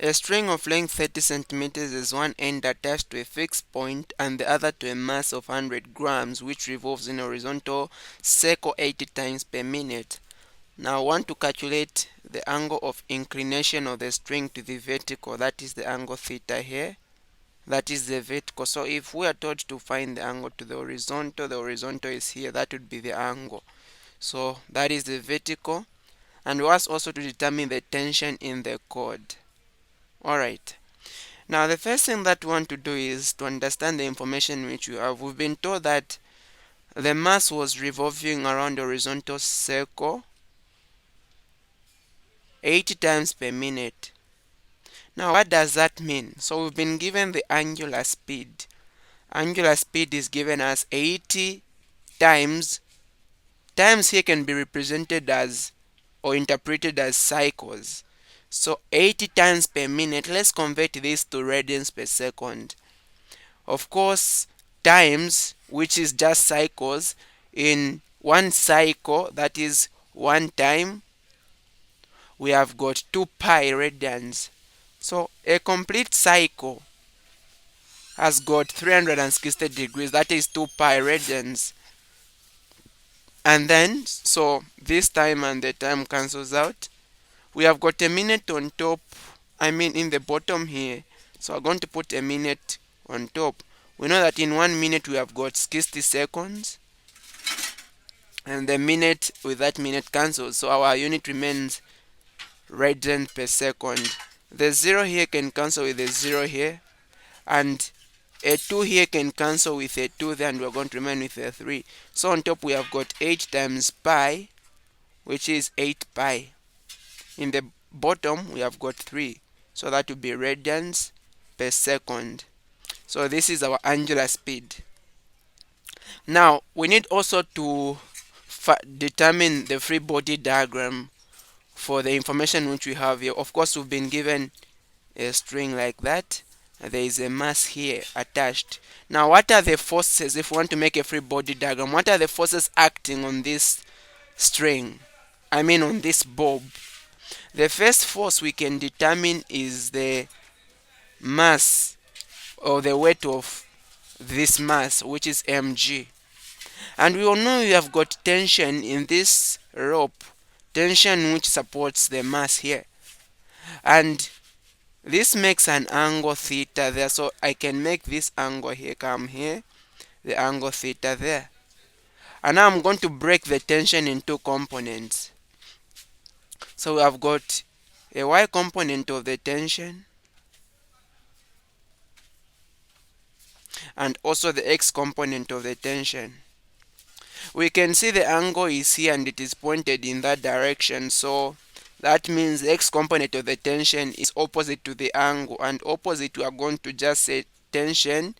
A string of length 30 centimeters is one end attached to a fixed point and the other to a mass of 100 grams which revolves in a horizontal circle 80 times per minute. Now I want to calculate the angle of inclination of the string to the vertical, that is the angle theta here. That is the vertical. So if we are told to find the angle to the horizontal is here, that would be the angle. So that is the vertical. And we asked also to determine the tension in the cord. Alright. Now the first thing that we want to do is to understand the information which we have. We've been told that the mass was revolving around the horizontal circle 80 times per minute. Now what does that mean? So we've been given the angular speed. Angular speed is given as 80 times. Times here can be represented as or interpreted as cycles. So 80 times per minute, let's convert this to radians per second. Of course, times, which is just cycles, in one cycle, that is one time, we have got 2 pi radians. So a complete cycle has got 360 degrees, that is 2 pi radians. And then, so this time and the time cancels out. We have got a minute on top, in the bottom here. So I'm going to put a minute on top. We know that in 1 minute we have got 60 seconds. And the minute with that minute cancels. So our unit remains radian per second. The 0 here can cancel with the 0 here. And a 2 here can cancel with a 2 there, and we're going to remain with a 3. So on top we have got 8 times pi, which is 8 pi. In the bottom we have got 3, so that will be radians per second. So this is our angular speed. Now we need also to determine the free body diagram for the information which we have here. Of course, we've been given a string like that. There is a mass here attached. Now what are the forces? If we want to make a free body diagram, what are the forces acting on this string, on this bob? The first force we can determine is the mass or the weight of this mass, which is mg. And we all know we have got tension in this rope, tension which supports the mass here. And this makes an angle theta there, so I can make this angle here come here, the angle theta there. And now I'm going to break the tension into components. So we have got a y component of the tension and also the x component of the tension. We can see the angle is here and it is pointed in that direction, so that means the x component of the tension is opposite to the angle, and opposite we are going to just say tension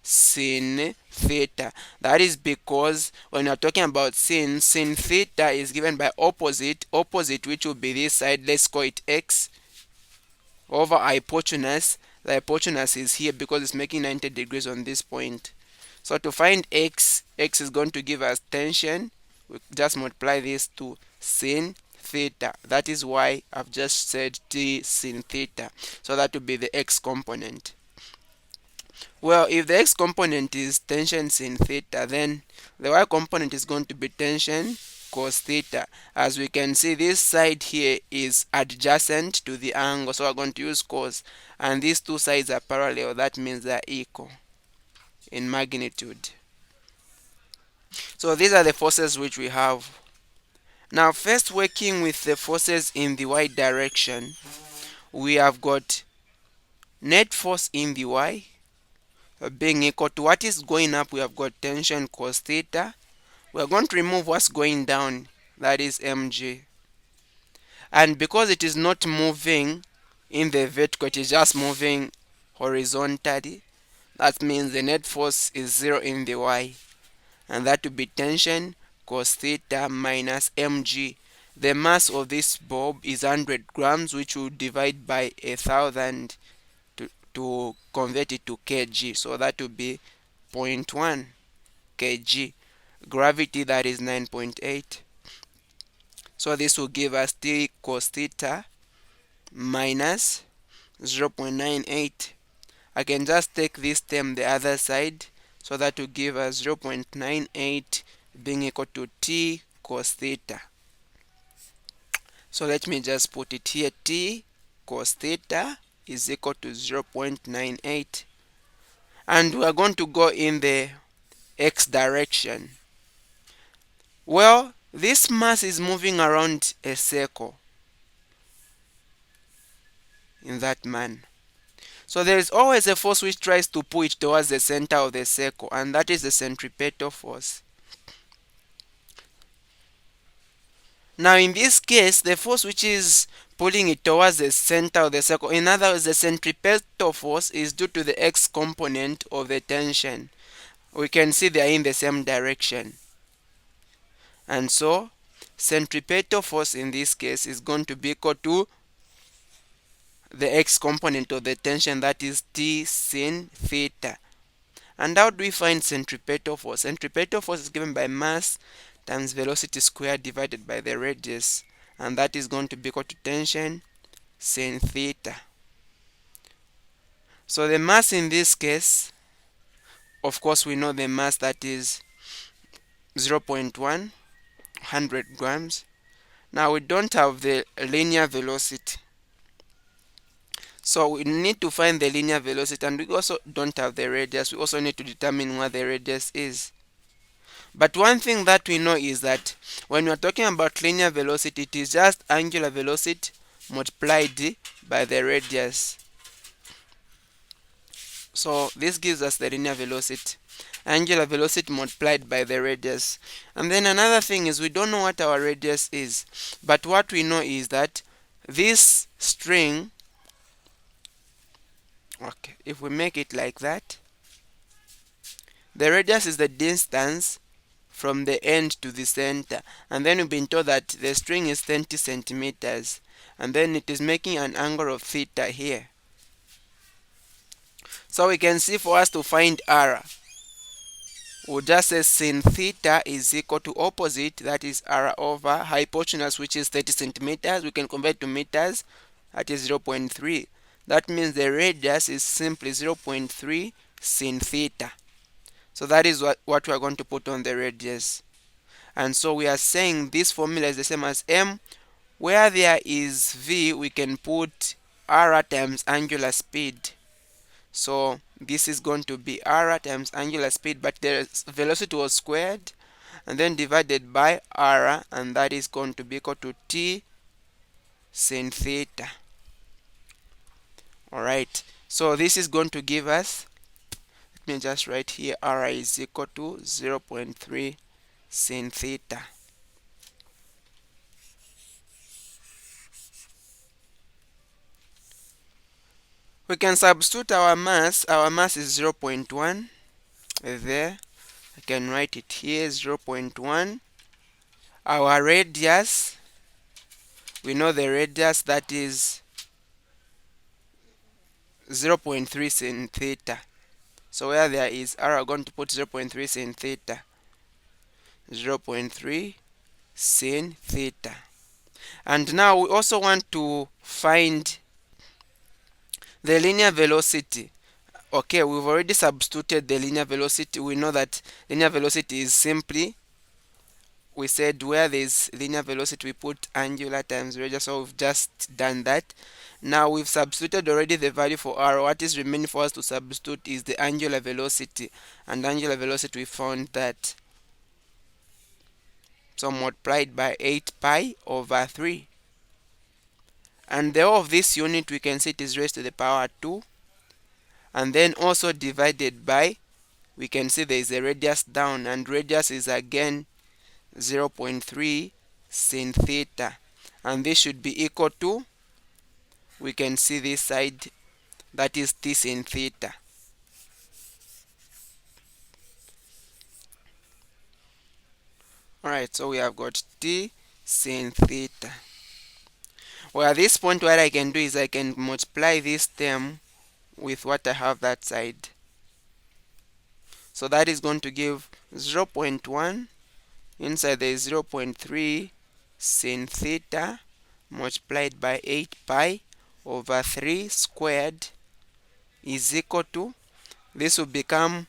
sin theta. That is because when we are talking about sin theta is given by opposite, which will be this side, let's call it x, over hypotenuse. The hypotenuse is here because it's making 90 degrees on this point. So to find x is going to give us tension. We just multiply this to sin theta. That is why I've just said t sin theta. So that will be the x component. Well, if the x component is tension sin theta, then the y component is going to be tension cos theta. As we can see, this side here is adjacent to the angle, so we're going to use cos. And these two sides are parallel, that means they're equal in magnitude. So these are the forces which we have. Now first, working with the forces in the y direction, we have got net force in the y being equal to what is going up. We have got tension cos theta. We are going to remove what's going down, that is mg. And because it is not moving in the vertical, it is just moving horizontally, that means the net force is 0 in the y, and that will be tension cos theta minus mg. The mass of this bulb is 100 grams, which will divide by 1000 to convert it to kg, so that will be 0.1 kg. Gravity, that is 9.8. So this will give us t cos theta minus 0.98. I can just take this term the other side, so that will give us 0.98 being equal to t cos theta. So let me just put it here. T cos theta is equal to 0.98. And we are going to go in the x direction. Well, this mass is moving around a circle in that manner. So there is always a force which tries to pull it towards the center of the circle, and that is the centripetal force. Now in this case, the force which is pulling it towards the center of the circle, in other words, the centripetal force, is due to the x component of the tension. We can see they are in the same direction. And so centripetal force in this case is going to be equal to the x component of the tension, that is T sin theta. And how do we find centripetal force? Centripetal force is given by mass times velocity squared divided by the radius, and that is going to be equal to tension sin theta. So the mass in this case, of course we know the mass, that is 0.1, 100 grams. Now we don't have the linear velocity, so we need to find the linear velocity, and we also don't have the radius. We also need to determine what the radius is. But one thing that we know is that when we are talking about linear velocity, it is just angular velocity multiplied by the radius. So this gives us the linear velocity, angular velocity multiplied by the radius. And then another thing is we don't know what our radius is, but what we know is that this string, okay, if we make it like that, the radius is the distance from the end to the center, and then we've been told that the string is 20 centimeters, and then it is making an angle of theta here. So we can see, for us to find r, we'll just say sin theta is equal to opposite, that is r over hypotenuse, which is 30 centimeters. We can convert to meters, that is 0.3. That means the radius is simply 0.3 sin theta. So that is what we are going to put on the radius. And so we are saying this formula is the same as m. Where there is v, we can put r times angular speed. So this is going to be r times angular speed, but the velocity was squared and then divided by r, and that is going to be equal to t sin theta. Alright, so this is going to give us, let me just write here, r is equal to 0.3 sin theta. We can substitute our mass. Our mass is 0.1 there. I can write it here, 0.1. Our radius, we know the radius, that is 0.3 sin theta. So where there is r, I'm going to put 0.3 sin theta. 0.3 sin theta. And now we also want to find the linear velocity. Okay, we've already substituted the linear velocity. We know that linear velocity is simply, we said where there is linear velocity we put angular times radius, so we've just done that. Now we've substituted already the value for r. What is remaining for us to substitute is the angular velocity, and angular velocity we found that, so multiplied by 8 pi over 3. And the whole of this unit, we can see it is raised to the power 2, and then also divided by, we can see there is a radius down, and radius is again 0.3 sin theta, and this should be equal to, we can see this side, that is t sin theta. Alright, so we have got t sin theta. Well, at this point, what I can do is I can multiply this term with what I have that side. So that is going to give 0.1, inside there is 0.3 sin theta multiplied by 8 pi over 3 squared is equal to, this will become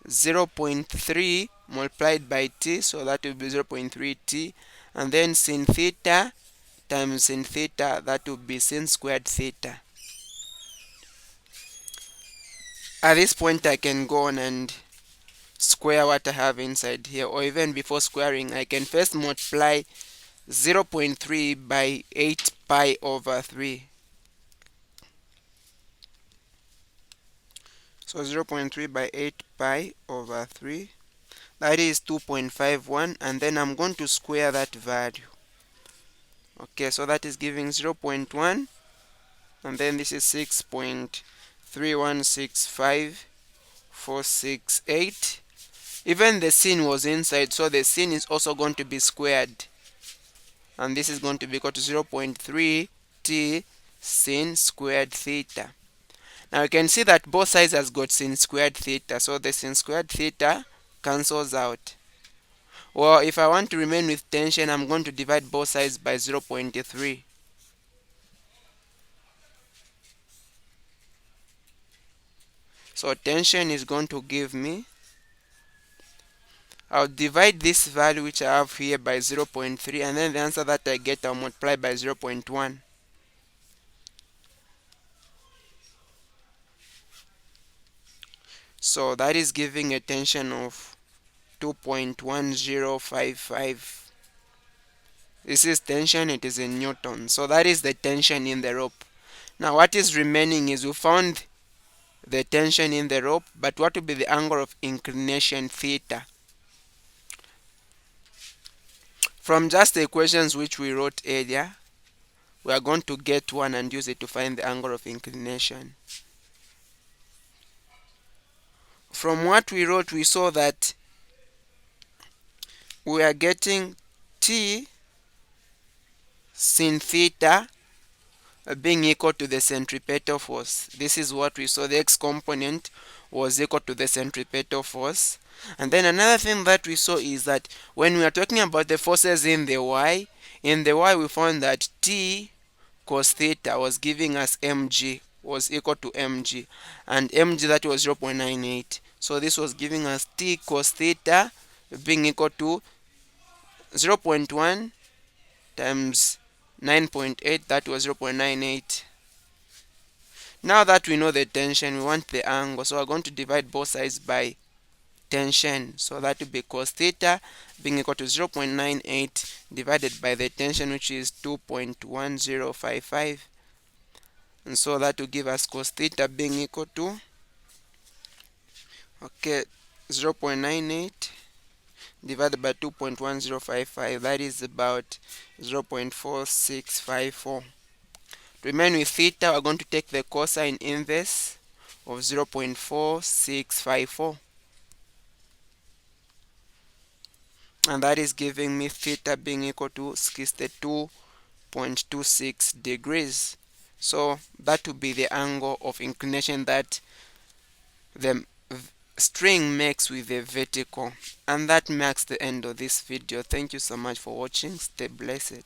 0.3 multiplied by t, so that will be 0.3 t, and then sin theta times sin theta, that will be sin squared theta. At this point I can go on and square what I have inside here, or even before squaring I can first multiply 0.3 by 8 pi over 3. So 0.3 by 8 pi over 3, that is 2.51, and then I'm going to square that value. Okay, so that is giving 0.1, and then this is 6.3165468. Even the sin was inside, so the sin is also going to be squared, and this is going to be equal to 0.3 t sin squared theta. Now you can see that both sides has got sin squared theta, so the sin squared theta cancels out. Well, if I want to remain with tension, I'm going to divide both sides by 0.3. So tension is going to give me, I'll divide this value which I have here by 0.3, and then the answer that I get I'll multiply by 0.1. So that is giving a tension of 2.1055. This is tension, it is in Newton. So that is the tension in the rope. Now what is remaining is we found the tension in the rope, but what will be the angle of inclination theta? From just the equations which we wrote earlier, we are going to get one and use it to find the angle of inclination. From what we wrote, we saw that we are getting t sin theta being equal to the centripetal force. This is what we saw. The x component was equal to the centripetal force. And then another thing that we saw is that when we are talking about the forces in the y we found that t cos theta was giving us mg, was equal to mg, and mg, that was 0.98. So this was giving us t cos theta being equal to 0.1 times 9.8, that was 0.98. Now that we know the tension, we want the angle, so we're going to divide both sides by tension. So that will be cos theta being equal to 0.98 divided by the tension, which is 2.1055. And so that will give us cos theta being equal to, okay, 0.98 divided by 2.1055, that is about 0.4654. To remain with theta, we're going to take the cosine inverse of 0.4654, and that is giving me theta being equal to 62.26 degrees. So that will be the angle of inclination that the string makes with the vertical. And that marks the end of this video. Thank you so much for watching. Stay blessed.